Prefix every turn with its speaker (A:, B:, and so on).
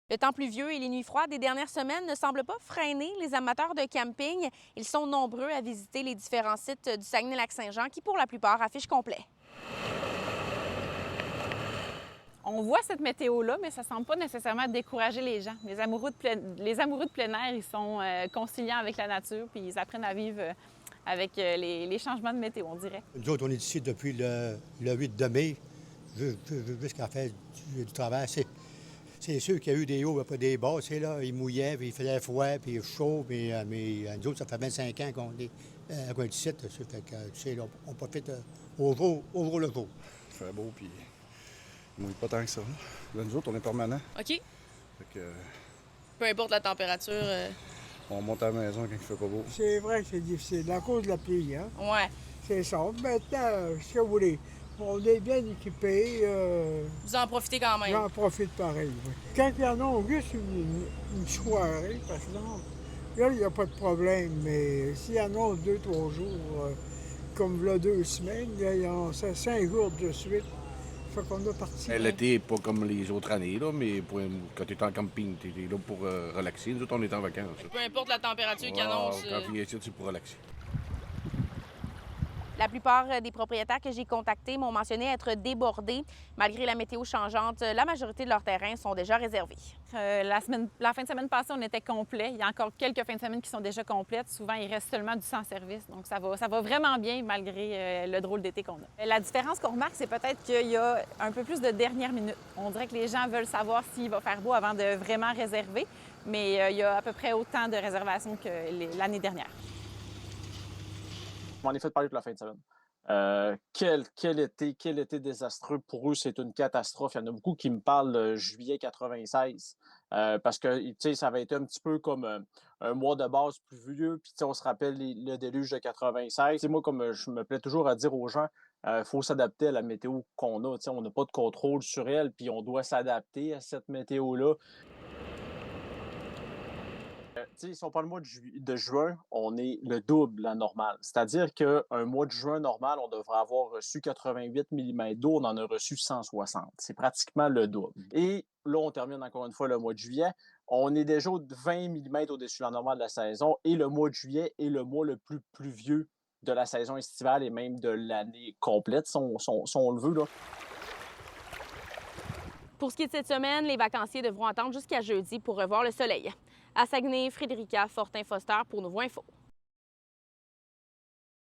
A: Le temps pluvieux et les nuits froides des dernières semaines ne semblent pas freiner les amateurs de camping. Ils sont nombreux à visiter les différents sites du Saguenay-Lac-Saint-Jean qui, pour la plupart, affichent complet.
B: On voit cette météo-là, mais ça ne semble pas nécessairement décourager les gens. Les amoureux de plein air, ils sont conciliants avec la nature, puis ils apprennent à vivre avec les changements de météo, on dirait.
C: Nous autres, on est ici depuis le 8 de mai jusqu'à la fin du travail. C'est sûr qu'il y a eu des hauts et pas des bas. C'est là, il mouillait, puis il faisait froid, puis chaud. Mais nous autres, ça fait 25 ans qu'on est ici. Ça fait que, tu sais, là, on profite au jour le jour.
D: Il fait beau, puis il mouille pas tant que ça. Là, nous autres, on est permanent.
A: OK.
D: Fait que,
A: Peu importe la température.
D: on monte à la maison quand il fait pas beau.
E: C'est vrai que c'est difficile, à cause de la pluie, hein?
A: Ouais.
E: C'est ça. Maintenant, ce que vous voulez, on est bien équipés,
A: Vous en profitez quand même.
E: j'en profite pareil. Oui. Quand il y en a juste une soirée, par exemple, là, il n'y a pas de problème, mais s'il y en a 2-3 jours, comme là 2 semaines, là, il y en a 5 jours de suite, fait qu'on a parti.
F: L'été, pas comme les autres années, là, mais quand tu es en camping, tu es là pour relaxer. Nous autres, on est en vacances.
A: Peu importe la température qui annonce.
F: Quand tu viens ici, c'est pour relaxer.
A: La plupart des propriétaires que j'ai contactés m'ont mentionné être débordés. Malgré la météo changeante, la majorité de leurs terrains sont déjà réservés.
B: La fin de semaine passée, on était complet. Il y a encore quelques fins de semaine qui sont déjà complètes. Souvent, il reste seulement du sans-service. Donc, ça va vraiment bien malgré le drôle d'été qu'on a. La différence qu'on remarque, c'est peut-être qu'il y a un peu plus de dernière minute. On dirait que les gens veulent savoir s'il va faire beau avant de vraiment réserver. Mais il y a à peu près autant de réservations que l'année dernière.
G: Je m'en ai fait parler toute la fin de semaine. Quel été désastreux. Pour eux, c'est une catastrophe. Il y en a beaucoup qui me parlent de juillet 96 parce que ça avait été un petit peu comme un mois de base pluvieux. Puis on se rappelle le déluge de 96. Moi, comme je me plais toujours à dire aux gens, il faut s'adapter à la météo qu'on a. On n'a pas de contrôle sur elle, puis on doit s'adapter à cette météo-là. Si on parle le mois de juin, on est le double la normale. C'est-à-dire qu'un mois de juin normal, on devrait avoir reçu 88 mm d'eau, on en a reçu 160. C'est pratiquement le double. Et là, on termine encore une fois le mois de juillet. On est déjà 20 mm au-dessus de la normale de la saison et le mois de juillet est le mois le plus pluvieux de la saison estivale et même de l'année complète, si on le veut, là.
A: Pour ce qui est de cette semaine, les vacanciers devront attendre jusqu'à jeudi pour revoir le soleil. À Saguenay, Frédérica Fortin-Foster pour Nouveau Info.